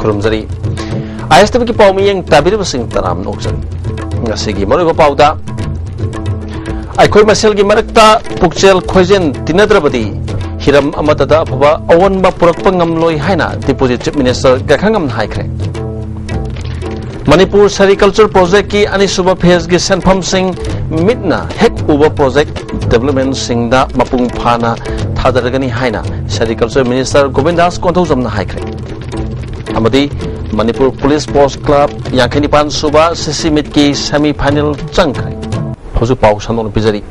खुरुमजरी ISTV की पाव मियंग ताबिर बसिंग तराम नोक्सरी ngasi मरुब पाउदा अखोई मसेल की मरकता पुक्चेल खोजेन तिनद्रबदी हिरम अमतदा अफबा अवनबा पुरकपा ngamloi haina Deputy Chief Minister गखंगम हाइख्रे मणिपुर सेरिकल्चर प्रोजेक्ट की अनिसुबा फेज की सेंफम सिंह मिटना हेक उबा प्रोजेक्ट डेवलपमेंट सिंहदा मपुंग फाना थादरगनी हाइना सेरिकल्चर मिनिस्टर गोविंदास कोंथौजमना हाइख्रे अमदी मणिपुर पुलिस पोस्ट क्लब यांखनिपान सुबा सीसी मिट की सेमीफाइनल चंख्रे हजु पाउ सनोन पिजरी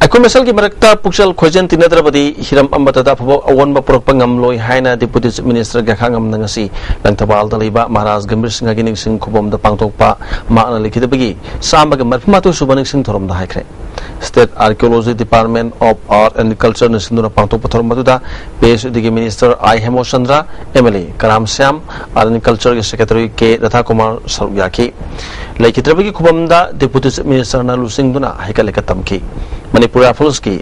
अखोई मसल की मरकता पुक्चल खोजेन तिनद्रबदी हिरम अमतदा फबो अवनबा पुरकपा ngamloi haina Deputy Chief Minister गखंगम नंगसी लंगथबाल दलैबा महाराज गंभीर सिंह की निंगसिंग खुबम द पांगथोकपा माना लिखिदबगी सामग मरफमातु सुबा निंगसिंग theorem the हाइख्रे State Archaeology Department of Art and Culture Nisinduna Pangtok Pathor Maduda PhD Minister I Hemo Chandra MLA Karam Syam Art and Culture Secretary K Ratha Kumar Sarugyaki Laikitrabagi Kubamda Deputy Minister Na Lusingduna Haikalekatamki Manipuri Afulski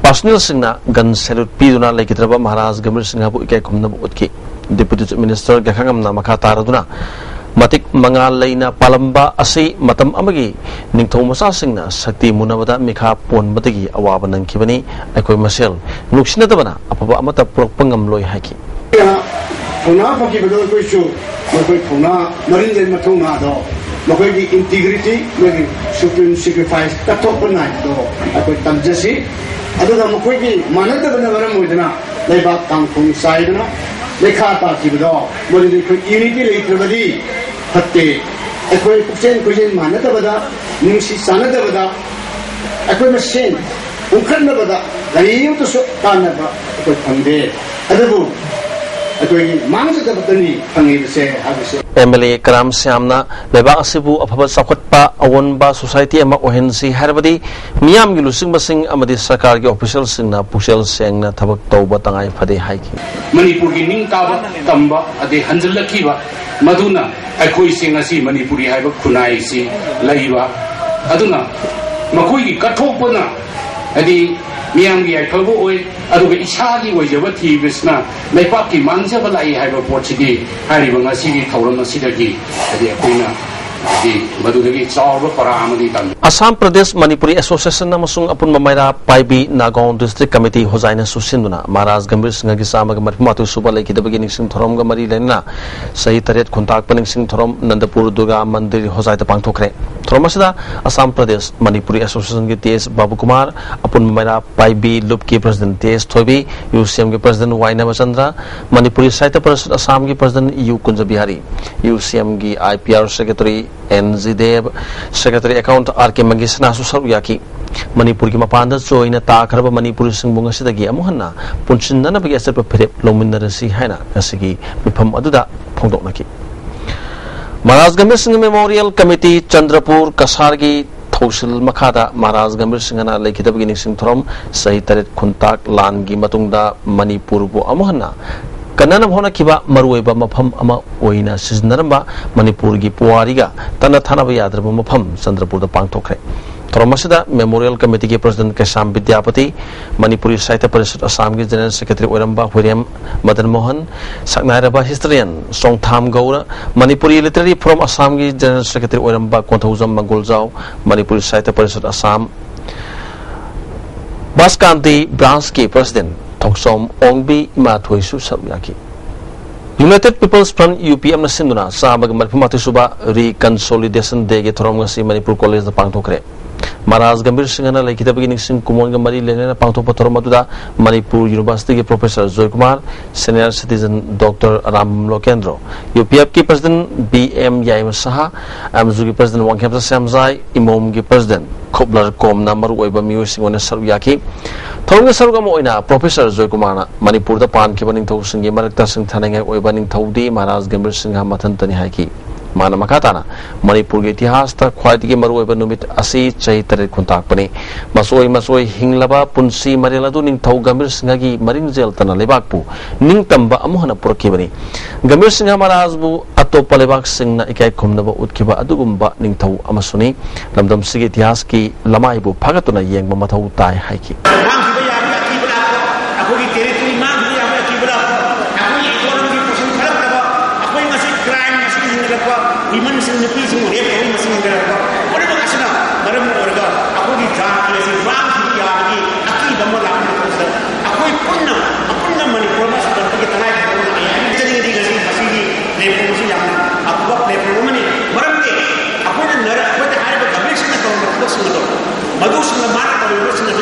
Personal Singna Gun Salute Piduna Laikitraba Maharaj Gambir Singhabu Ike Kumna Utki Deputy Minister Gakangam Namaka Taraduna Matik Mangal Laina Palamba Asi Matam Amagi Ningtho Masa Singna Sakti Munavada Mikha Pon Batigi Awaban and Kibani Akoi Masel Nuxinatabana Apaba Amata Propangam Loi Haki Puna Pakibo Kushu Puna Marine Matona Makoi integrity Supreme sacrifice Tatop night Akoi Tamjasi Adana Makoi Manata Mudana Leba Kampung Sidana Lekata Kibo Unity later Hati, aku kucing mana tu benda, nungsi sana tu benda, aku mesin, bukan benda, lagi itu tanah apa, aku pandai, ada bu, aku ini mangsa tu benda ni, panggil saya habis. MLA Karam Syamna leba asibu apaba sakotpa awonba society ama ohensi harbadi miyam gilusing basing amadi sarkar ki official singna pushel sengna thabak tauba tangai phade haiki Manipur ki ningtaba tamba ade hanjalakiba maduna akoi sing asi Manipuri haiba khunai si laiba aduna makoi ki kathokpana adi miyam gi aithobo oi aduga isagi wajabati bisna lepak ki manjaba lai haiba pochigi hariba ngasi gi thauram asidagi adi akoina Assam Pradesh Manipuri Association namasung apun mamaira Paibi Nagaon District Committee hozaina susinduna Maharaj Gambir Singh gi samag marpmatu suba leki da beginning sing thorom ga mari lena sahi taret khuntak paning sing thorom Nandapur Durga Mandir hozai ta pangthokre thomasida Assam Pradesh Manipuri Association gi TS Babu Kumar apun mamaira Paibi Loop ki President TS Thobi UCM gi President Waina Chandra Manipuri Saita Parishad Assam gi President U Kunja Bihari UCM gi IPR Secretary NZ Dev Secretary Account RK Mangisna Susaruyaki Manipur ki mapanda joina ta kharba Manipur singbung asidagi amuhanna punchinna na bagi asar phirep lominarasi haina asigi mifam aduda phongdoknaki Maharaj Gambir Singh Memorial Committee Chandrapur Kasargi Thosil Makhada Maharaj Gambir Singh na lekhitabagi nising thorom sahi taret khuntak langi matungda Manipur bu amuhanna Kanana Hona Kiba Marueba Mapam Ama Oina Siznaramba Manipur gi Puariga Tana Thanaba Yadraba Mapam Chandrapur the Pangtokre Thomasida Memorial Committee ki President Kasham Vidyapati Manipuri Saita Parishad Assam ki General Secretary Oiramba Huriam Madan Mohan Saknairaba Historian Songtham Gaura Manipuri Literary from Assam ki General Secretary Oiramba Konthauzam Mangulzau Manipuri Saita Parishad Assam Baskanti Branch ki President Toksom Ongbi Mathui Susabiyaki United People's Front UPM na sinduna sabag marpamati suba reconsolidation day ge thoromgasi Manipur College da pangthokre Maharaj Gambir Singh na lekita beginning sing kumon ga mari lene na pangthok pathoromatuda Manipur University ke Professor Joy Kumar Senior Citizen Dr. Ram Lokendro UPF ki President BM Yaim Saha Amzu ki President Wangkham Samjai Imom ki President Khoblar Kom number oiba miu singone saruyaki thorong saruga mo ina Professor Joy Kumar na Manipur da pan ke baning thau singi marakta sing thanangai oiba ning thaudi Maharaj Gambir Singh mathan tani haiki mana makatana Manipur ge itihas ta khwaiti ge maru oiba numit asi chai tare khuntak pani masoi hinglaba punsi mareladu ning thau Gambir Singh gi maring jel tana lebak pu ning tamba amuhana purki bani Gambir Singh Maharaj bu atopa lebak sing na ikai khumnaba utkiba adugumba ning thau amasuni lamdam sigi itihas ki lamai bu phagatuna yengba mathau tai haiki nupising rape ko masing dara ore ba kasina maram orga akoi jaati ase ram ki yaagi aki damo la ko sa akoi punna manipur ma sa ke tanai ko jadi di gasi masih rape ko si yang akwa rape ko mani maram ke akoi nara akoi ta hari ba gablection na ko so madu sing ma ko ro sing na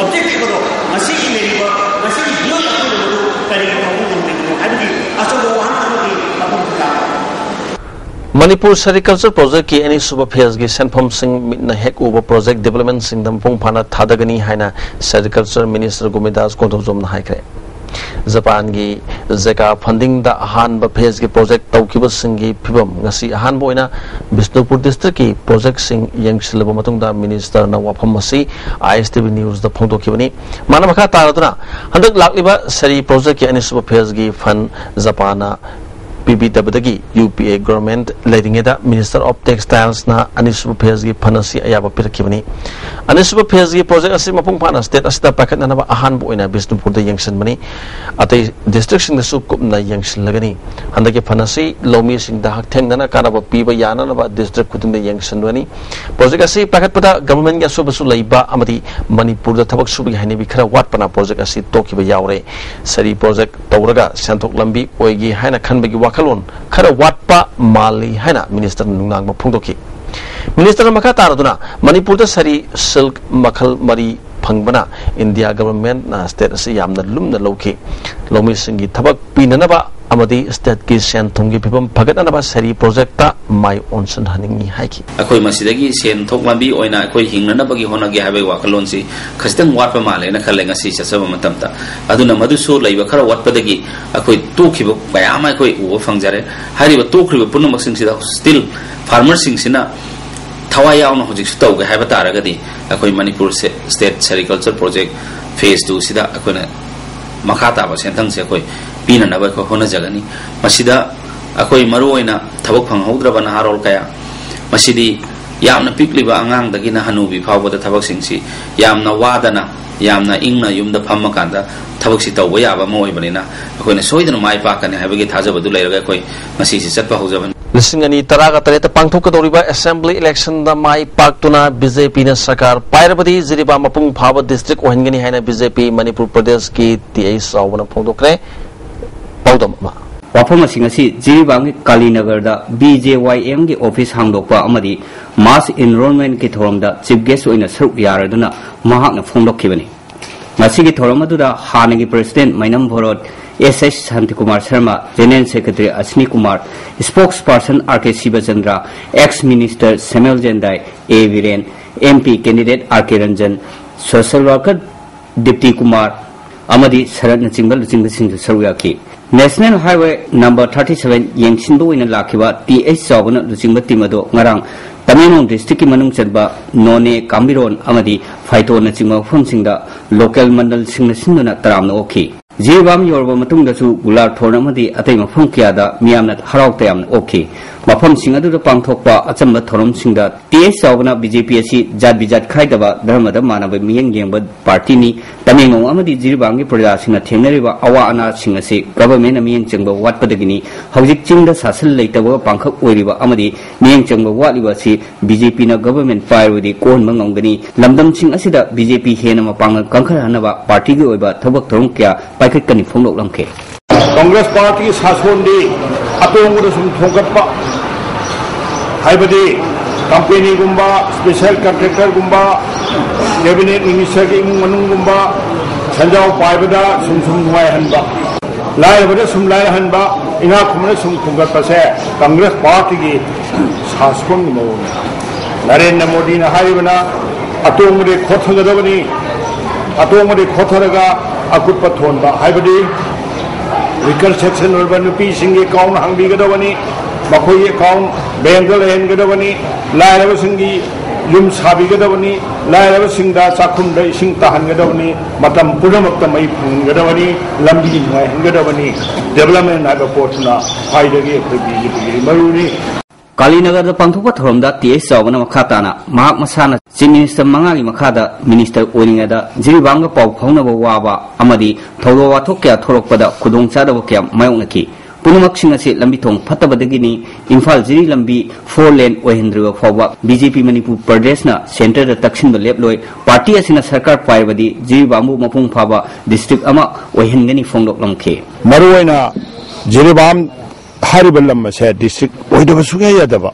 objective ko masih meri ba masih yo ko madu kari ko ko abi aso go wan ko ki apun Manipur Sericulture Project ki any super phase ki senphom sing na hek over project development sing dam pung phana thadagani haina Sericulture Minister Gumidas Kodhojom na haikre Japan gi zeka funding da ahan ba phase ki project tawkiba sing gi phibam ngasi ahan boina Bishnupur district ki project sing yangsilaba matung da minister na wafam masi ISTV news da phongdo kibani mana makha taraduna handak lakliba seri project ki any super phase gi fund Japana PBW UPA government leadingeda Minister of Textiles na Anisuba Phase Panasi ayaba pirkibani Anisuba Phase project asi mapung pana state asida packet na ba ahan bo ina Bishnupur da yangsan mani atay district sing su kup na yangsan lagani handake Panasi lomi sing da hakteng na kana ba piba yana na ba district kutung da yangsan wani project asi packet pada government ya so basu laiba amati Manipur da thabak subi haini bi khara wat pana project asi tokiba yaure sari project tawraga santok lambi oigi haina khanbagi kalon khara watpa mali haina minister nungnang ma phungdoki minister makha taraduna Manipur da sari silk makhal mari phangbana India government na state asi yamna lumna loki lomi singi thabak pinanaba amadi state ki sen thonggi phibam phagatnaba sari project ta mai onsan haningi haiki akoi masidagi sen thok lambi oina akoi hingnana bagi honagi habai wakalon si khastang watpa male na khalenga si chasaba matamta aduna maduso laiba khara watpadagi akoi tokhiba bayama akoi uwa fangjare hariba tokriba punamak sing sida still farmer sing sina thawai yauna hojik su tawga haiba taragadi akoi Manipur state sericulture project phase 2 sida akoina makhata ba senthang se akoi pina na ba ko hona jagani masida akoi maroina thabak phang haudraba na harol kaya masidi yamna pikliba angang dagina hanubi phawbada thabak singsi yamna wadana yamna ingna yumda phamma kanda thabak si tawba yaba moi banina akoina soidana mai pa kan habagi thajabadu leiraga akoi masi si chatpa haujaban Lisingani taraga tareta pangthok kadoriba assembly election da mai paktuna BJP na sakar pairabadi jiriba mapung phaba district ohingani haina BJP Manipur Pradesh ki TI sawna phongdokre paudam ma wafam asingasi jiriba ngi Kalinagar da BJYM gi office hangdokpa amadi mass enrollment ki thoromda chief guest oina saruk yaraduna mahakna phongdokkibani masigi thoromaduda hanagi president Mainam Bhorot SS Santikumar Sharma, General Secretary Asni Kumar, Spokesperson RK Sivachandra, Ex-Minister Samuel Jendai, A. Viren, MP Candidate RK Ranjan, Social Worker Dipti Kumar, Amadi Sarat Nachingbal Luchinga Singh Saruyaki. National Highway number 37 Yangsindu in Lakiwa, TH Savana Luchinga Timado, Ngarang, Tamenong District Manung Chadba, None Kambiron, Amadi, Faito Nachinga Fonsinga, Local Mandal Singh Taram Oki. Jibam yorba matung da su gular thornamadi atay mafam kiyada miyamna haraw tayam okay mafam singadu da pangthokpa achamba thorom singda TS sawna BJP asi jat bijat khaidaba dharmada manaba miyeng yengba party ni tamengong amadi jiribangi praja singna thengnariba awa ana singase government na miyeng chengba watpadagini hawjik chingda sasal leitaba pangkhak oiriba amadi miyeng chengba watliba si BJP na government pairudi kon mangongani lamdam sing asida BJP hena mapang kangkhar hanaba party gi oiba thabak thorom kya Kani Fungok Lamke. Congress Party Saswondi, Atongu Sungkapa, Hybrid, Company Gumba, Special Contractor Gumba, Cabinet Minister Manungumba, Sanjao Paibada, Sum Hanba, Lai Sum Lai Hanba, in our community Sungkapa, Congress Party Saswon Mo, Narendra Modi Harivana, Atongu Kotangadavani, Atongu Kotaraga. Akut pathon ba haibadi reconstruction urban nupi singi account hangbi gadawani makoi account bengal hen gadawani lairaba singi yum sabi gadawani lairaba singda chakhumda ising tahan gadawani matam punamakta mai phung gadawani lambi ngai gadawani development haiba potna haidagi khoi maruni Kalinagar da pangthokpa thoromda TS sawna makhatana mahak masana chief minister mangagi makhada minister oringada jiribanga pau phauna ba waba amadi thodo wathok kya thorokpada khudong chada ba kya mayonaki पुनमक्षिंग असे लंबी थोंग फत्तबदगिनी इम्फाल जिरी लंबी 4 लेन ओहिंद्रिबा फावबा BJP Manipur प्रदेश ना centre the तक्षिन लेपलोय party असिना सरकार पाइबदी Jiri बामु मपुंग फाबा district अमा ओहिनगनी फोंगलोक लंखे मरुवैना Jiribam हारिबा lump से district ओइदबा सुगे यादबा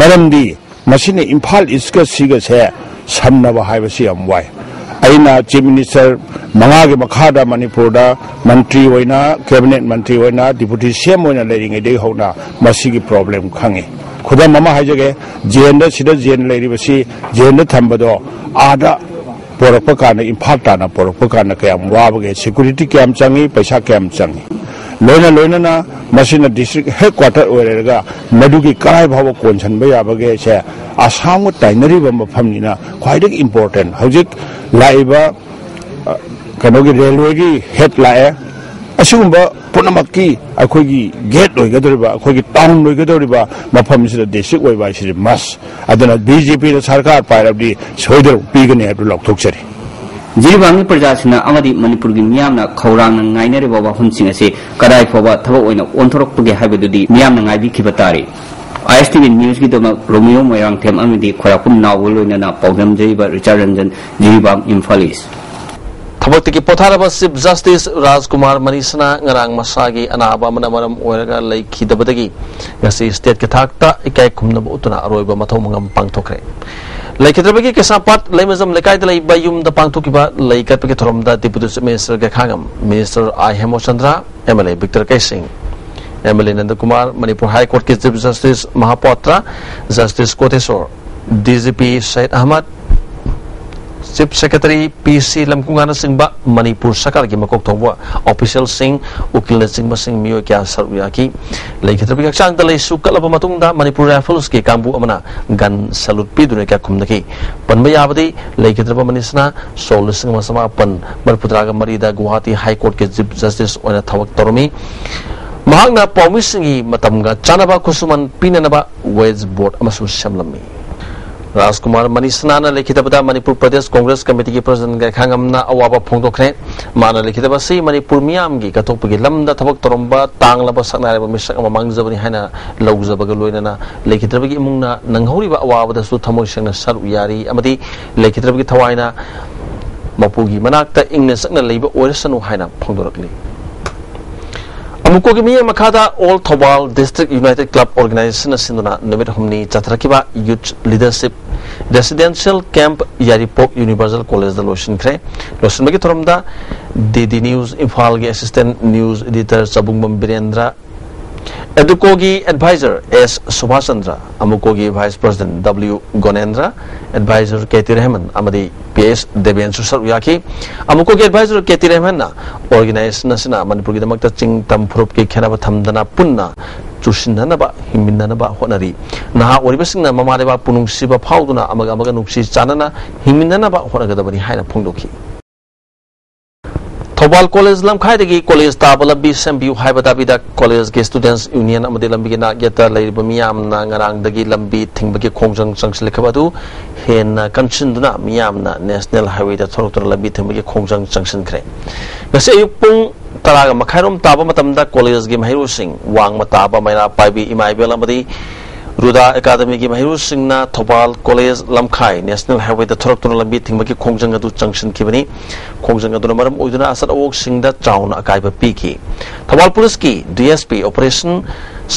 मरमदी मसिने Imphal इसका सिगा से समनबा हाइबसी यम वाय अइना चीफ मिनिस्टर मंगागे मखादा मणिपुर दा मंत्री होइना कैबिनेट मंत्री होइना डिप्यूटी सीएम होइना लेरिंगे दे होना मसिगी प्रॉब्लम खंगे खुदा ममा हाइजगे जेन सिदा जेन लेरिबसी जेन थंबदो आदा पोरप काना इम्फाल ताना पोरप काना कयम वाबगे सिक्योरिटी कैम चंगी पैसा कैम चंगी लोइना मसिना डिस्ट्रिक्ट हेडक्वार्टर ओरेगा मदुगी कराय भाव कोनसनबा याबगे से आसाम ताइनरिबा मफमनिना ख्वाइदग इंपोर्टेंट हौजिक लाइबा कनोगी रेलवे की हेड लाए असिगुंबा पुनमक्की अखोगी गेट ओइगदरिबा अखोगी टाउन ओइगदरिबा मफम सिदा डिस्ट्रिक्ट ओइबा सिदा मस अदना बीजेपी द सरकार पाइरबदी सोइदर पीगने हदु लौथोकसरी जिरीबांगी प्रजासिना अमदी मणिपुर की मियामना खौरांग नाइनरेबा वाफमसिंग असे कदाय फोबा थबक ओइना ओंथोरकपगे हाइबदुदी मियामना ngaibikhiba tari ISTV न्यूज की दमा रोमियो मोयरांग थेम अमदी खरापुम नावलोइना पाउदम जइबा रिचार्ड रंजन जिरीबांग इम्फालिस थबक की पोथारब chief justice Rajkumar मनीषना ngarang masagi anaba manamaram oiraga leikidabadagi ngasi state ke thakta ikai khumnaba utuna aroiba mathau mangam pangthokre leikidabagi kesapat leimazam lekai dalai bayum da pangthokiba leikat ke thoromda deputy minister ke khangam minister I Hemochandra MLA Victor Kaising MLA Nanda Kumar Manipur High Court ke chief justice Mahapatra Justice Kotesor DGP Said Ahmad Chief Secretary PC Lamkungana Singba Manipur Sakar ki makok thongwa official sing ukil singba sing miyo kya saruyaki leikhitrabi kakchang dalai sukalaba matungda Manipur Rifles ki kambu amana gun salute pidune kya khumdaki panba yabadi leikhitraba manisna sol sing masama pan barputraga marida Guwahati High Court ke Chief Justice oina thawak toromi mahakna pawmisingi matamga chanaba kusuman pinanaba wage board amasu shamlami Rajkumar मनीषना लिखितबदा Manipur Pradesh Congress committee की president खांगमना अवाबा फोंदोखरे माना लिखितबसी Manipur मियामगी कथोपगी lambda थबक Toramba तांगलबा सकनारेबा मिसक अमा मांगजबनी हाइना लौजबगा लोइनना लिखितबगी इमुंगना नंगहौरिबा अवाबदसु थमोय सेंगना सरु यारी अमदी लिखितबगी थवाइना मपुगी मनाक्ता इंगने सकना लेबा ओरसनु हाइना फोंदोरकली अमुको की मिया मखादा all Thoubal district united club organisation सिंदुना नमित हमनी चथरकिबा youth leadership residential camp Yairipok universal college द लोशन खरे लोशन बगी थरमदा डीडी न्यूज इंफाल के assistant news editor Sabungbam Birendra एडुकोगी एडवाइजर एस सुभाष चंद्र अमुकोगी vice president W Gonendra advisor KT Rahman अमदी पीएस देवेंद्र सरयाकी अमुकोगी एडवाइजर केटी रहमान ना ऑर्गेनाइजेशन नसना मणिपुर की दमकता चिंग तम फुरुप की खेनाबा थमदना पुन्ना चुसिननबा हिमिननबा होनरी नहा ओरिबसिंगना ममारेबा पुनुंगसिबा फाउदुना अमगा अमगा नुक्सी चानना हिमिननबा होनगदबनी हाइना फोंदोखी थोबाल कॉलेज लमखाइदगी कॉलेज ताब लंबी सेंबियु हाइबदाबिदा कॉलेज के स्टूडेंट्स यूनियन अमदे लंबी के नागयता लैरिबा मियामना ngarangdagi lambi thingbagi khongjang changslikhabadu henna kanchinduna miyamna national highway da thoroktor lambi thingbagi khongjang changsinkhre ngase ayuk pung taraga makhairom taba matamda college gi mahiru sing wangma taba maina paibi imaibel amadi रुदा academy की महिरू सिंगना Thoubal college Lamkhai national highway द थरक्तुन लंबी थिंगबकी खोंजंग अदु junction किबनी खोंजंग अदुन मरम ओइदुना असर अवोक सिंगदा चाउन अकाइबा पीकी थोबाल पुलिस की डीएसपी ऑपरेशन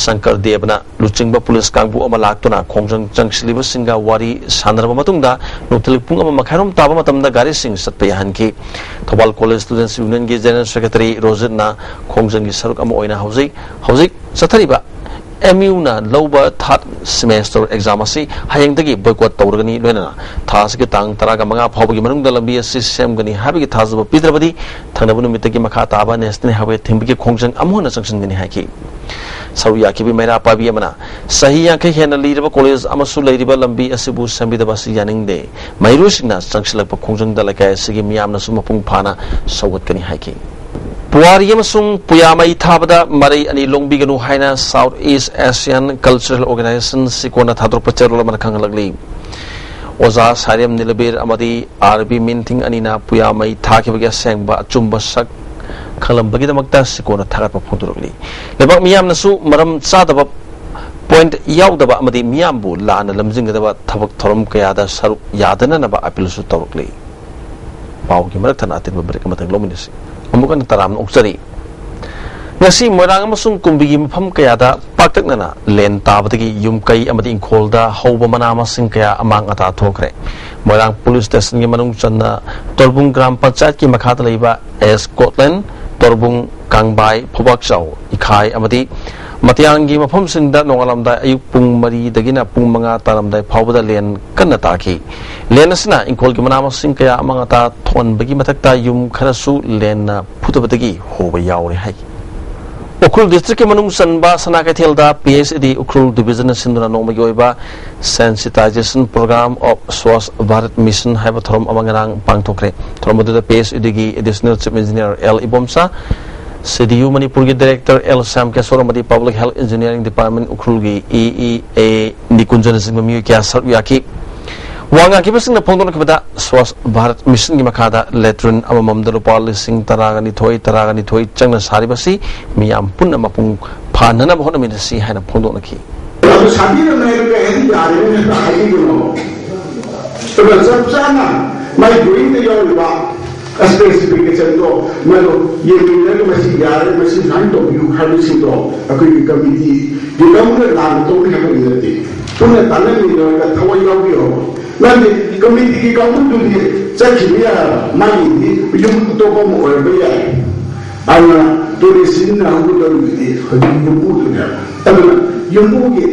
शंकर देवना लुचिंगबा पुलिस कांगबु अमा लाक्तुना खोंजंग जंक्शलिबा सिंगा वारी सानरबा मतुंगदा नुतलिक पुंग अमा मखाइरोम ताबा मतमदा गारी सिंग सत्पे हनकी थोबाल कॉलेज स्टूडेंट्स यूनियन की जनरल सेक्रेटरी रोजितना खोंजंग की सरुक अमा ओइना हौजिक सथरिबा MU na loba third semester exam asi hayengdagi boycott tawrgani loina thas ki tang taraga manga phawgi manungda lambi asi sem gani habigi thasba pidrabadi thangnabu numitagi makha taba national highway thimbigi khongjang amhona junction gani haki saruya ki bi mera pabi amana sahi ya ke hena liraba college amasu leiriba lambi asibu sambidaba si yaningde mairu singna jangsilakpa khongjang dalakai sigi miyamna sumapung phana sawat gani haki पुआरी अमसुंग पुयामई थाबदा मरै अनि लोंबिगनु हाइना south east Asian cultural organisation सिकोना थादर पचरल मन खंगलगली ओजा सारियम निलबीर अमदी आरबी मिनथिंग अनिना पुयामई थाखिबगे सेंगबा चुंबा सक खलंबगीदमक्ता सिकोना थागत फोंदोरगली लेबाक मियामनसु मरम चादबा point yaudaba amadi miyambu laana lamjingdaba thabak thorom kayada saruk yadana naba apil su tawrukli pau ki marak thana atin break matang lominisi amukan taram uksari ngasi moirang amasung kumbigi mafam kayada paktaknana len tabadagi yumkai amadi ingkholda hauba mana masing kaya amang ata thokre moirang police station gi manung channa torbung gram panchayat ki makhata leiba Scotland torbung kangbai phobak chau ikhai amadi Matiangi mafam singda nongalamda ayuk pung mari dagina pung manga taramda phawda len kanna taki len asna ingkol gi manama sing kaya amanga ta thon bagi mathakta yum kharasu len na phutubadagi hoba yawri hai Ukrul district ke manung sanba sana kathelda PSD Ukrul division sinduna nomagi oiba sensitization program of Swasth Bharat mission haiba thorom amangarang pangthokre thoromodu PSD gi additional chief engineer L Ibomsa CDU Manipur ki Director L Sam Kesoramadi Public Health Engineering Department Ukrul ki EEA Nikunjan Singmami kya saruyaki wanga ki basing na phongdon kibada Swasth Bharat mission ki makhada latrin amamam darupa lising taragani thoi changna saribasi miyam punna mapung phanana bahona minasi haina phongdon ki sabira na ere hedi yare ne ta hayi no to sabsana mai doing the yoga specification do malo ye minna ko masi yare masi nan to you have to do akoi committee di namre la to ni ha ni de tune tanen ni no ka thawai yaw bi ho nandi committee ki ka mun du ni chaki ya mai ni yum to ko mo or be ya ana to ni sin na hu do ni ha ni mu du ya tabana yum bu ki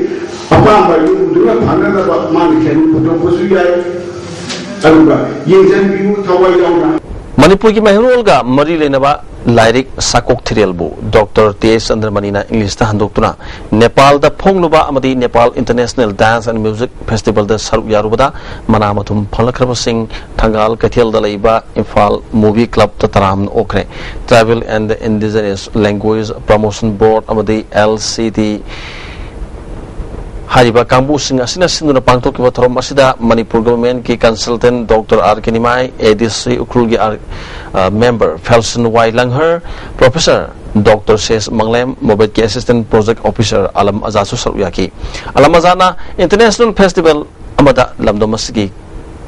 apa ba yum du na phana da ba man ken ko to ko su ya aruba yin jan bi mu thawai yaw na Manipur ki Mehrol ga mari lenaba Lyric Sakok Thirelbu Dr. T.S. Andramani English ta handoktuna Nepal da phongluba amadi Nepal International Dance and Music Festival da saruk yarubada manamathum phalakraba sing Thangal Kathel da leiba Imphal Movie Club ta taram okre Travel and Indigenous Language Promotion Board amadi LCD Hariba Kambu Singh asina sinduna pangtok ki thorom asida Manipur government ki consultant Dr. R. Kenimai ADC Ukrul gi member Felson Y. Langher Professor Dr. Ses Manglem Mobile ki Assistant Project Officer Alam Azasu Saruyaki Alam Azana International Festival amada lamdomasigi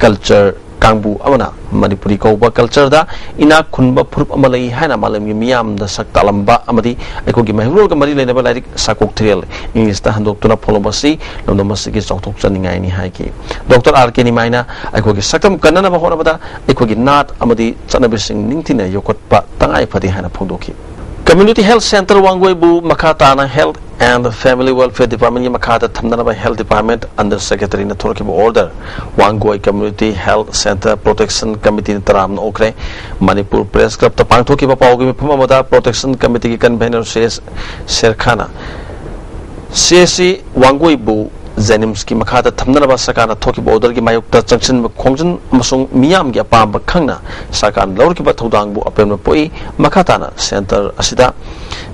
culture Kangbu amana Manipuri kauba culture da ina khunba phurup amalai haina malam gi miyam da sakta lamba amadi eko gi mahurol ga mari lena Lyric Sakok Thirel English ta handok tuna folomasi lamdomasi gi chokthok chaningai ni haiki Dr. R. K. Nimaina eko gi saktam kanana ba hona bada eko gi nat amadi chanabising ningtina yokotpa tangai phadi haina phongdoki Community Health Center Wangway Bu Makatana Health and Family Welfare Department Makata Thamnanaba Health Department Under Secretary Nathorki Order Wangway Community Health Center Protection Committee Taram Okre Manipur Press Club the Pangtoki Paugi Pumamada Protection Committee Convener says Serkhana CSC Wangway Bu Zenimski Makata Thamnanaba Sakana Toki Order ki Mayukta Junction Khongjan Masung Miyam gi apamba khangna Sakan Lorki ba Thodang Bu apemna poi Makatana Center asida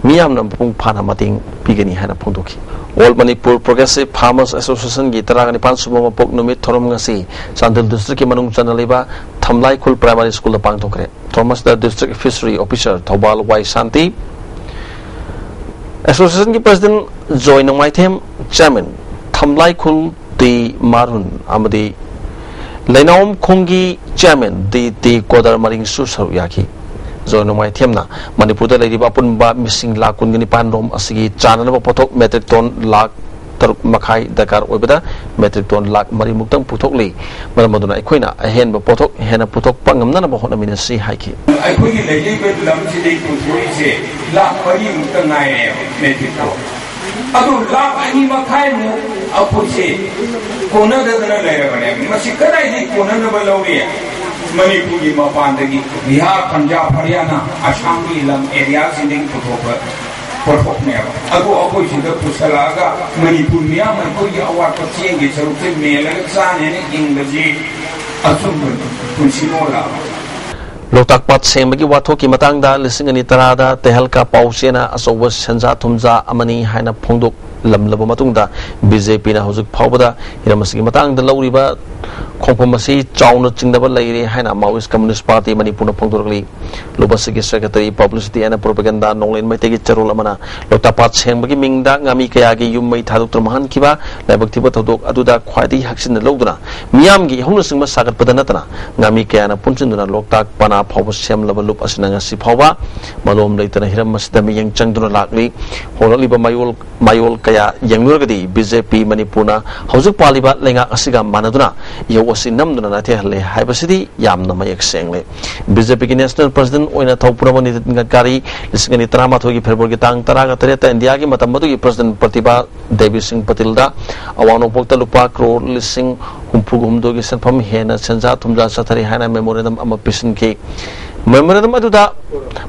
Miyam nam pung phana mating pigani hana phongdoki All Manipur Progressive Farmers Association gi taragani pansuma pok numit thorom ngasi Chandel district ki manung chanaliba Thamlai Khul Primary School da pangthokre Thomas the District Fishery Officer Thobal Y Shanti Association ki President Joy Nangmaithem Chairman Thamlai Khul Di Marun amadi Lenaum Khongi Chairman Di Kodar Maring Su Saruyaki Zono Mai Thiamna Manipur da leiba punba missing la kungani panrom asigi chanana ba pothok metric ton lakh taruk makhai dakar oibada metric ton lakh mari muktang puthok le maramaduna aikoina ahen ba pothok hena puthok pangamna na ba hona minasi haiki aikoi gi leile be lam si dei ku thoi se lakh mari muktang ngai metric ton adu lakh ani makhai mu apoi se kona da dana leira bane masi kadai di kona na ba lauri Manipur ki mapandagi Bihar Punjab Haryana Assam ki lam area sinding puthok porfok ne ago apoi sida pusalaga Manipur mia Manipur ki awat pachieng gi sarukte mela sa ne ingbaji asum punsimola Lotak Pat Sembagi Wathoki Matangda Lising ani Tarada Tehelka Pausena Asowas Senja Thumja Amani Haina Phongdok lamlaba matungda BJP na hojik phawbada hiramasi matangda lawriba khongpham asi chauna chingdaba laire haina Maoist Communist Party Manipur na phongdorli lobasigi secretary publicity and propaganda nonglen maitegi charol amana lotapat sengbagi mingda ngami kayagi yummai thaduk tramahan kiba laibak thiba thodok aduda khwaidi haksin lawduna miyamgi hongna singma sagat padanatana ngami kayana punchinduna loktak pana phawba semlaba lup asina ngasi phawba malom leitana hiram masida miyang changduna lakli holaliba mayol kaya yangnurgadi BJP Manipurna hojik paliba lenga asiga manaduna yawasi namduna na thehle haibasidi yamna mayak sengle BJP ki national president oina thopurama ni ngakari lisingani trama thogi February tang taraga tareta India ki matam madu ki president Pratibha Devi Singh Patilda awano pokta lupa crore lising humpugumdo ki sanpham hena senja thumja sathari hana memorandum ama pisin ki memorandum aduda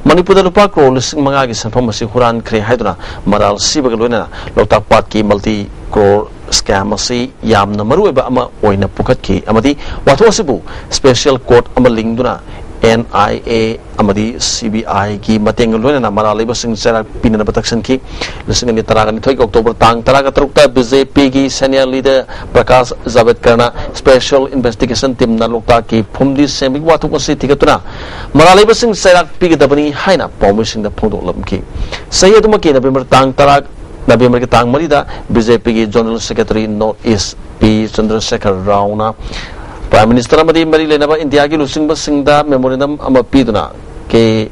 Manipur da lupa crore lising manga ki sanpham asi huran khre haiduna maral sibaga loina loktak pat ki multi crore scam asi yamna marueba ama oina pukat ki amadi watho asibu special court ama lingduna NIA amadi CBI ki mateng loina maraliba sing sera pinana bataksan ki lisingani taragani thoi October tang taraga tarukta BJP ki senior leader Prakash Javadkar na special investigation team na lokta ki phumdi sembi watho asi tigatuna maraliba sing sera pigidabani haina pawmising da phongdok lamki sayaduma ki November tang tarag November ki tang marida BJP ki General Secretary North East P Chandrasekhar Rao na Prime Minister amadi mari lenaba India ki lusingba singda memorandum ama piduna ke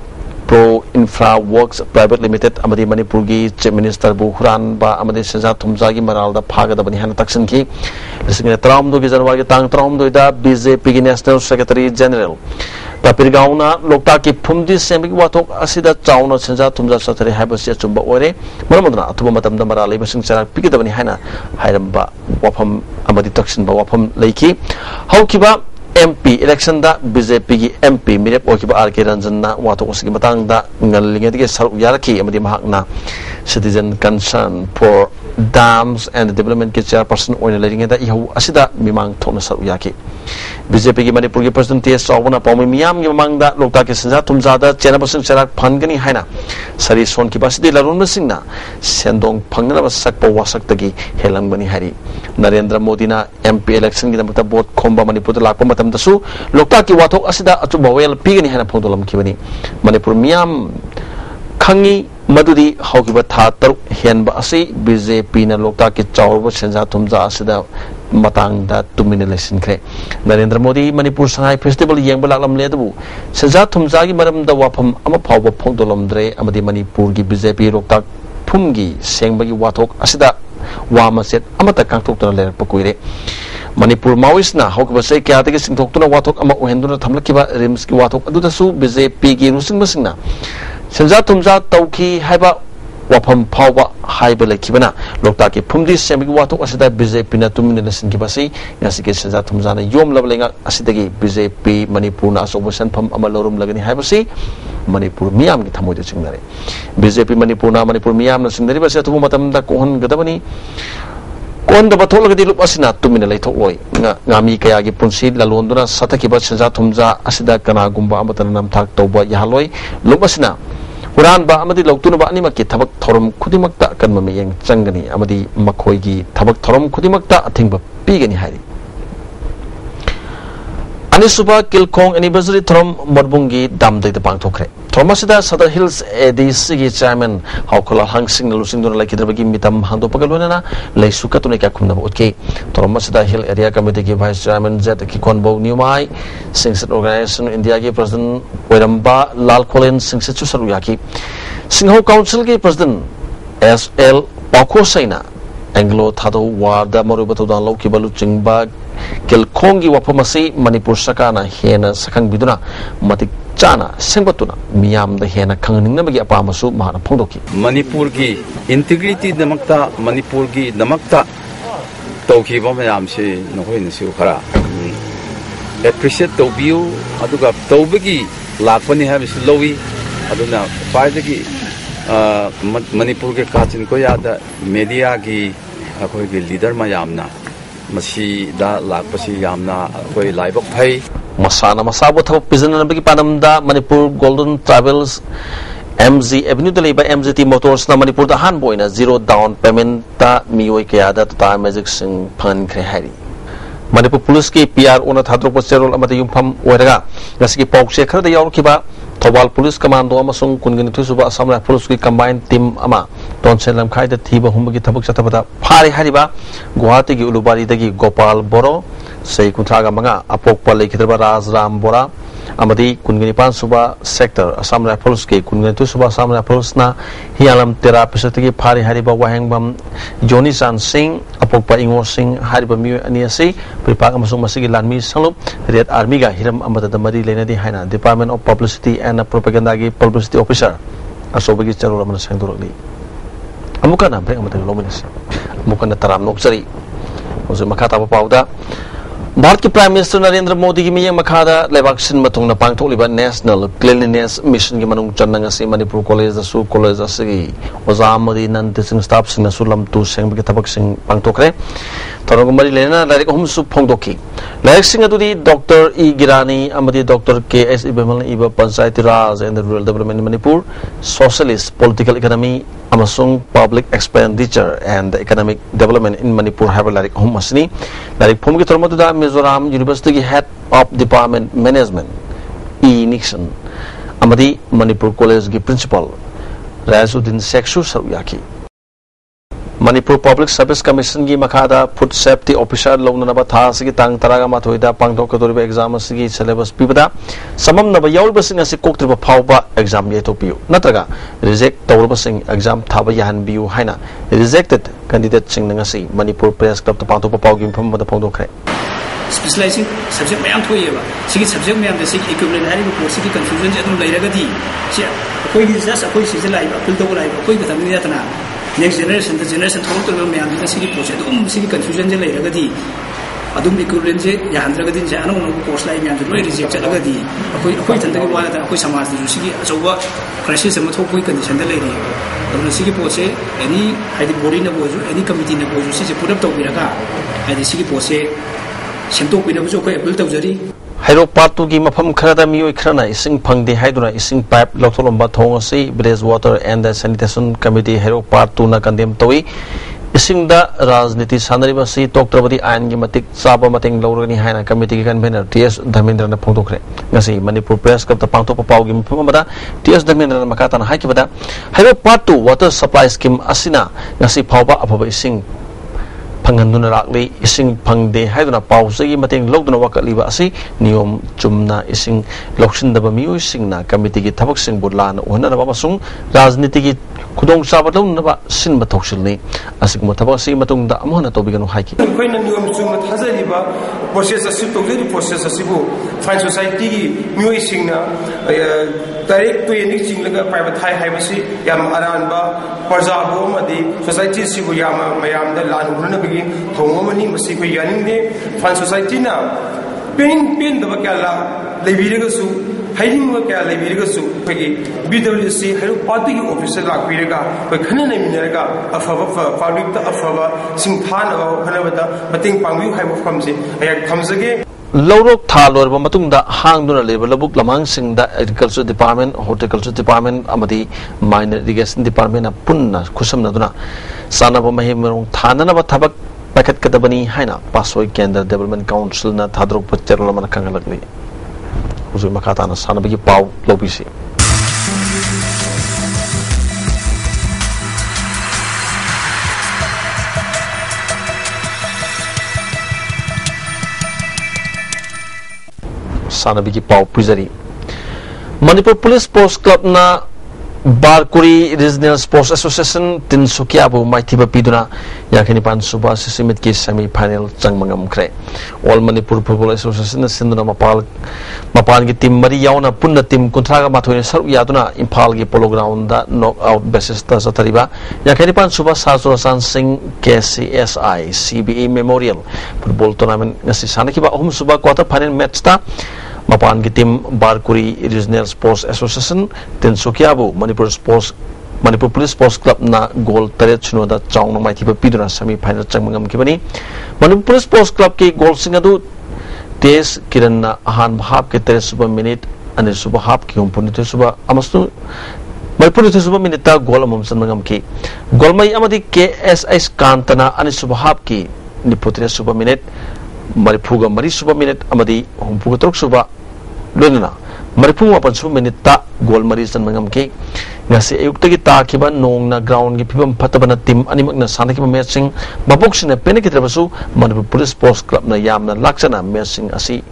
Pro Infra Works Private Limited amadi Manipur ki Chief Minister bu huran ba amadi senja thumja ki maralda phagadabani hana taksan ki lisingna tramdo ki January ki tang tramdo da BJP ki National Secretary General Tapirgauna lokta ki phumdi sembi wathok asida chauna senja thumja sathari haibasi achumba ore maramadna athuba matamda maralai basing charak pikidabani hana hairamba wafam amadi taksin ba wafam leiki haukiba MP election da BJP ki MP mirep okiba RK Ranjan na wathok asigi matang da ngalingedi saruk yaraki amadi mahakna citizen concern for dams and development ki chairperson oina leringeda ihu asida mimang thona saruk yaki BJP ki Manipur ki president TS Sawna Pawmi miyam ki mamangda lokta ki senja thumja da chena basing charak phangani haina sari son ki basidi larun basingna sendong phangna basakpa wasaktagi helangbani hari Narendra Modi na MP election ki damta vote khomba Manipur da lakpa matam dasu lokta ki wathok asida achuba wel pigani haina phongdolam kibani Manipur miyam khangi madudi haukiba tha taruk henba asi BJP na lokta ki chawba senja thumja asida matang da tumine lesson kre Narendra Modi Manipur Sanghai Festival yengba laklam ledabu senja thumja gi maram da wafam ama phawba phongdolam dre amadi Manipur gi BJP lokta phumgi sengba gi wathok asida wama set amata kangthok tona ler pakuire Manipur Maoist na haukiba sei kya tagi singthok tona wathok ama ohenduna thamlakiba rims ki wathok aduda su BJP gi rusing masingna senja thumja tauki haiba wafam phawba haiba lekibana lokta ki phumdi sembi wathok asida BJP na tumine lesin ki basi ngasi ke senja thumja na yom lablenga asidagi BJP Manipur na asobusan pham amalorum lagani haibasi Manipur miyam ki thamoida chingnare BJP Manipur miyam na singdari basi athubu matam da kohan gadabani kon da bathol gadi lup asina tumine leithok loi ngami kaya gi punsi lalonduna satakiba senja thumja asida kana gumba amatana namthak tawba yahaloi lup asina Huran ba amadi lautuna ba ani makki thabak thorom khudimakta kanma meyeng changani amadi makhoi gi thabak thorom khudimakta athingba pigani hari Anisuba Kilkong anniversary thorom morbungi damdai da pangthokre Thomasida Southern Hills ADC gi chairman haukola hangsing lusing dona laikidrabagi mitam hando pagalona leisuka tune ka khumna utke Thomasida Hill area committee gi vice chairman Z ki konbo Newmai Singset organization India gi president Oiramba Lal Kholen Singset Susaruyaki Singho council gi president SL Pakho Saina Anglo Thado Warda Marubato dan Loki Balu Chingba Kilkongi wapamasi Manipur sakana hena sakang biduna matik chana sengbatuna miyam da hena khangning na bagi apa masu mahana phongdoki Manipur ki integrity namakta Manipur ki namakta tawki ba mayam se nokoi na siu khara appreciate tawbiu aduga tawbagi lakpani ha bisu lowi aduna paidagi Manipur ke kachin ko yada media ki akoi ki leader mayamna masi da lakpasi yamna akoi laibak phai masana masabu thap pizana bagi panam da Manipur Golden Travels MG Avenue da leba MGT Motors na Manipur da han boina zero down payment ta mioi kaya da ta magic sing phan kre hari Manipur Police ki PR ona thadrok pa cherol amata yumpham oiraga ngasi ki pauk se khara da yaur ki ba Thobal Police Commando amasung kungani thusuba Assam Rifles ki combined team ama tonsen lamkhai da thiba humgi thabak chathabada phari hariba Guwahati ki Ulubari dagi Gopal Boro sei kuntraga manga apok pa lekhidraba Rajram Bora amadi kungani pan suba sector Assam Rifles ki kungani thusuba Assam Rifles na hialam tera pesatigi phari hariba wahengbam Joni San Singh apok pa Ingo Singh hariba mi ani ase pripak amasung masigi lanmi sanglup Red Army ga hiram amada da mari lena di haina Department of Publicity and Propaganda ki Publicity Officer asobagi charol amana sangdurali amuka na break amada lominas amuka na taram noksari oje makata pa pauda Bharat ki Prime Minister Narendra Modi ki miyang makhada lebak sin matung na pangtholiba National Cleanliness Mission ki manung channa ngasi Manipur College da su college asigi oza amadi nan teaching staff sing na sulam tu seng bi thabak sing pangthokre tarong mari lena larik hum su phongdoki larik sing adudi Dr. E Girani amadi Dr. K.S. Ibemal iba Panchayati Raj and Rural Development in Manipur Socialist Political Economy amasung Public Expenditure and Economic Development in Manipur have larik hum asni larik phum ki tormatu da Mizoram University ki Head of Department Management E. Nixon amadi Manipur College ki Principal Raisuddin Sekshu Saruyaki Manipur Public Service Commission ki makhada Food Safety Officer longna ba tha sigi tang taraga mathoida pangthok kadoriba exam sigi syllabus pibada samam na ba yaulba sing asi koktriba phawba exam ye topiu natraga reject tawrba sing exam thaba yahan biu haina rejected candidate sing ngasi Manipur Press Club ta pangthok pa pawgi pham ba phongdokre specializing subject mayam thoyeba sigi subject mayam de sigi equivalent hari ko sigi confusion je adum lairagadi si akoi gi just akoi sigi lai ba pul to lai ba koi gatam ni atana next generation the generation thong to mayam de sigi project sigi confusion je lairagadi adum equivalent je ya handragadi je anu no course lai mayam de loi reject chagadi akoi thanda gi wala ta akoi samaj de sigi ajoba crisis am thok koi condition de lairi adum sigi project any haidi body na boju any committee na boju sigi put up to biraga haidi sigi project Hairok Patu ki mafam kharada mioi khrana ising phangde haiduna ising pipe loktholomba thong ase Village Water and Sanitation Committee Hairok Patu na kandem towi ising da rajniti sanariba si toktrabadi ain gi matik chaba mateng lorani haina committee ki convener TS Dharmendra na phongdokre ngasi Manipur Press Club ta pangthok pau gi mafam amada TS Dharmendra na makata na haikibada Hairok Patu water supply scheme asina ngasi phawba afaba ising Panganuna rakli ising pangde haiduna pausagi mateng logduna wakaliba asi niyom chumna ising lokshin daba miyo ising na committee ki thabak sing budlan ohna na masung rajniti ki khudong sabadong na ba sin mathoksilni asik mo thabak si matung da amhona tobiganu haiki koina niyom chum thajariba process asi togleri process asibu fine society ki miyo ising na direct to any chinglaga private high haibasi yam aranba parjabo madi society sibu yam mayam da lan hurna bigi thongomani masi ko yaninde fan society na pen da bakala lebiraga su hairing ma kya lebiraga su pagi BWC haru party ki officer la kwiraga ko khana na minaraga afaba public ta afaba sing thana ba khana bata mating pangbiu haibo famse aya thamjage Lorok Thalor Matunda Hangduna Labor Labuk Lamang Sing the Agriculture Department, Horticulture Department, Amadi Minor Irrigation Department, Punna, Kusam Naduna, Sanaba Mahim Tanana Tabak Packet Katabani Haina, Passoy Kender Development Council, Nat Hadrok Paterlamana Kangalagli, Uzumakatana, Sanabiki Pau, Lobisi. Sanabiki Pau Puzari Manipur Police Sports Club na Barkuri Regional Sports Association Tinsukiabu Maitiba Piduna Yakini Pan Suba Sisimit ki semi final Changmangam Kre All Manipur Football Association Sinduna Mapan ki team Mari Yauna Punna team Kuntraga Mathoine Saru Yaduna Impal ki polo ground da knockout basis ta Satariba Yakini Pan Suba Sazurasan Singh KCSI CBA Memorial Football Tournament ngasi sana kiba hum suba quarter final match ta Mapan ki team Barkuri Regional Sports Association Tinsukiabu Manipur Police Sports Club na goal taret chinoda chawng na maithiba piduna semi final changmangam kibani Manipur Police Sports Club ki goal singadu tes kiran na ahan bahab ke 3 suba minute ani suba hab ki umpuni suba amastu Manipur Suba Minita Golamum Sangamki Golmai Amadi KSS Kantana and Subahapki Niputria Suba Minute Maripuga Mari Suba Minute Amadi Humpugatok Suba Lunana Maripu upon Suba Minita Golmaris and Mangamki Nasi Yuktaki Takiba Nong na ground Gipim Patabana Tim Animak na Sanaki Messing Babux in a Penekitrabasu Manipur Police Sports Club na Yamna Laksana Messing Asi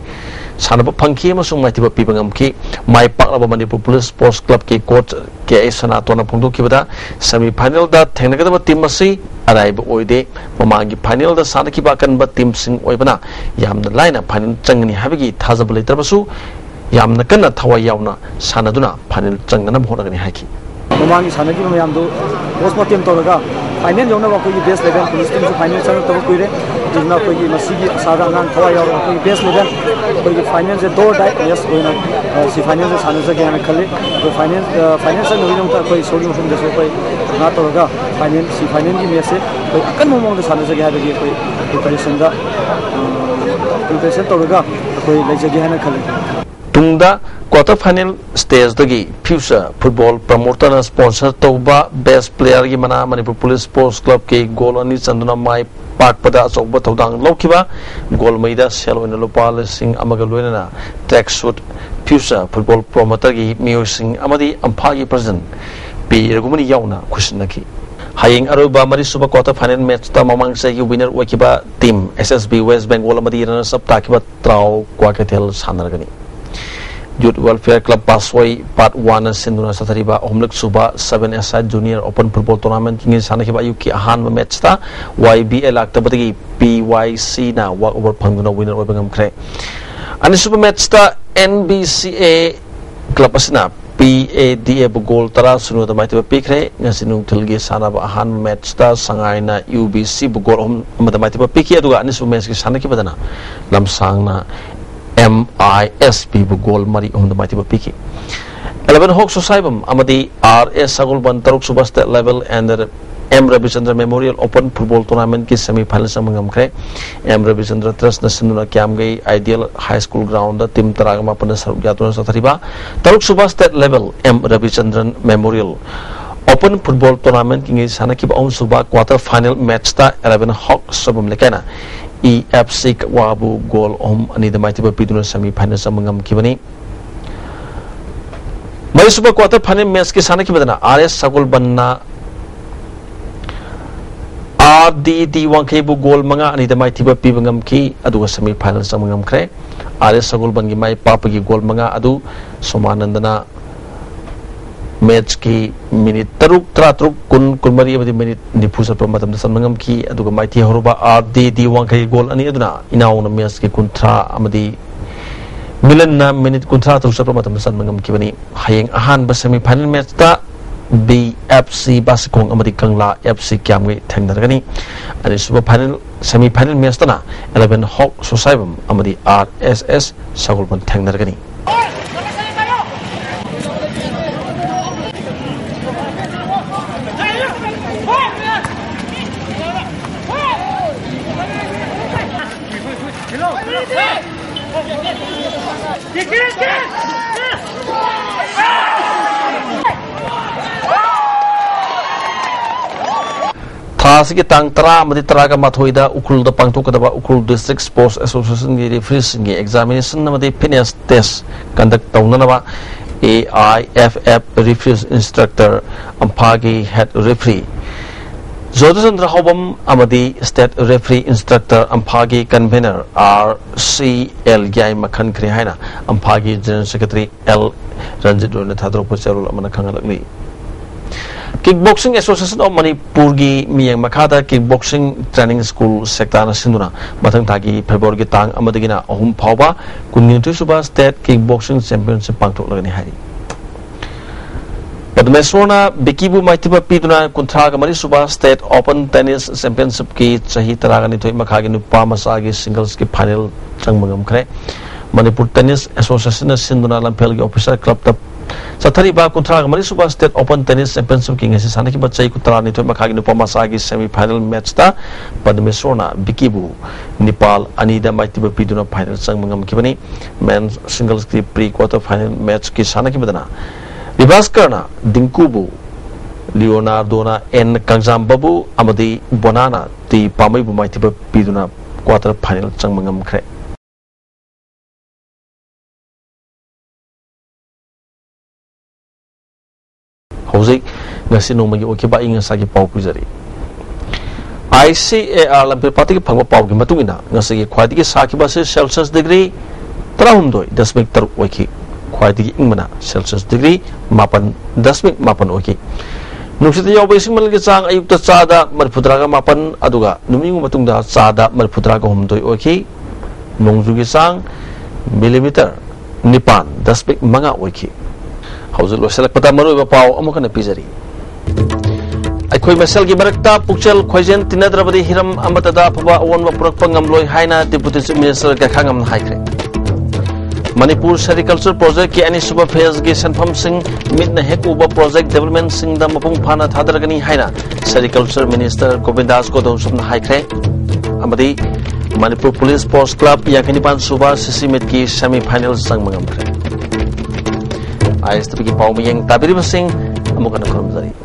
Sanaba Punky Masung Matiba Pibangamki, my Pakaba Manipur Police Sports Club K Court K Sanatona Pundu Kibada, semi final that Tenagaba Timasi, arrive Oide, Mamangi Panel the Sanakibakan but Tim Sing Oibana, Yam the line of Panel Changani Habigi, Tazabali Trabasu, Yam Nakana Tawa Yauna, Sanaduna, Panel Changanam Horani Haki. Mamangi Sanaki Mayamdo, Postmortem Toga, Finance Yona Waki base level, police teams of finance and Tokuire, did not put Masigi, Sadan, Toya, base level, but the finance a door diet, yes, going on, see finances Hanazagan and Kali, the finance and William Sodium from the Sopa, not Toga, finance, see financing message, but I can't move on the Hanazaga, the preparation, Toga, Lazagan and Kali. Tungda quarter final stage dagi future football promoter na sponsor toba best player gi mana Manipur Police Sports Club ke goal ani chanduna mai part pada asoba thodang lokiba goal maida selo na lopal sing amaga loina track suit future football promoter gi Mio Singh amadi ampagi president P Ragumani yauna khusnaki Haying Aruba Mari Super quarter final match ta mamang sa winner wakiba team SSB West Bengal amadi runners up takiba trao kwakatel sanargani Youth Welfare Club Pasway Part 1 Sinduna Satariba Omlek Suba 7SI Junior Open Football Tournament King Sanakiba Yuki Ahan match ta YBL Aktabati PYC na walk over Panguna winner Webangam Kre and super match ta NBCA Club Asina PADA Bugol Tara Sunu the Mighty Pikre Nasinung Tilgi Sanaba Ahan match ta Sangai na UBC Bugol the Mighty Piki Aduga and super match Sanakibadana Lamsang na MISP Bugol Mari on the Mighty Piki 11 Hawk Society Amadi RS Sagul Bantaruk Subas State level and the M. Rabichandra Memorial Open Football Tournament ki semi-final samangam kre M. Rabichandra Trust na Sinduna Kiamgai Ideal High School Ground Tim Taragama Panas Sarugyato sa Tariba Taruk Subas State level M. Rabichandran Memorial Open Football Tournament ki Sanakib on Suba quarter final match ta 11 Hawk Sabam Lekana EFC Wabu goal ani the mighty Piduna semi-final samangam kibani Mai Suba quarter final match ki Sanakibadana RS Sagul Banna RDD 1K goal manga ani the mighty Pibangam ki adu semi-final samangam kre RS Sagul Bangi mai papagi goal manga adu Somanandana match ki minute taruk tratruk kun mari abadi minute nipusa pamatam da samangam ki aduga mighty horuba RDD 1K goal ani aduna inaw na match ki kuntra amadi milan na minute kuntra tu sa pamatam da samangam ki bani hayeng ahan ba semi final match ta BFC Basikong amadi Kangla FC Kiamgi thengdargani ani super final semi final match ta na 11 Hawk Society amadi RSS Sagulban thengdargani Thasi ki tang tara amadi taraga mathoida ukul da pangthokadaba ukul District Sports Association gi referees gi examination amadi fitness test conduct tawnanaba AIFF referees instructor ampagi head referee Jodhchandra Hobam amadi state referee instructor ampagi convener RCL Gyai Makhan Kri haina ampagi general secretary L Ranjit Rona Thadropo Charul amana khangalakni Kickboxing Association of Manipur gi miyang makada kickboxing training school sector na sinduna mathang thagi February gi tang amadagina ahum phawba kunnintu suba state kickboxing championship pangthok lagani hai Padmesrona Bikibu Maitiba Piduna Kuntraga Mari Suba State Open Tennis Championship ki chahi taragani thoi makhagi nupa masagi singles ki final changmangam khre Manipur Tennis Association na sinduna lampel gi officer club ta Sathariba Kuntraga Mari Suba State Open Tennis Championship ki ngasi sanaki bachai kutrani thoi makhagi nupa masagi semi final match ta Padmesrona Bikibu Nepal Anida Maitiba Piduna final changmangam kibani men's singles ki pre quarter final match ki sanaki badana Vivaskarna Dinkubu Leonardona N Kangjam Babu Amadi Bonana Ti Pamai Bumaitiba Piduna quarter final Changmangam Kre Hosik ngasi nomagi okiba inga sagi pau pujari ICAR lampi pati ki phangba pau ki matungina ngasi ki khwadi ki sakiba se Celsius degree 38.3 oiki khwadi ki ingmana Celsius degree 8.8 oiki nungsita yawbe singmal ki chang ayukta chada marputraga 8 aduga numingu matungda chada marputraga 9 oiki nongju ki chang millimeter 9.5 oiki Hausa lo selak pada maru iba pau amu kana pizari aikoi masal gi barakta pukchal khoijen tinadrabadi hiram amatada phaba awon wa purak pangam loi haina deputy chief minister ka khangam haikre Manipur sericulture project ki ani suba phase gi sanpham sing mitna hekuba project development sing da mapung phana thadargani haina sericulture minister Govindas ko dom subna haikre amadi Manipur police sports club yakini pan suba sisimit ki semi final sang mangam kre ISTV ki pau miyeng tabiri basing amukan korum dari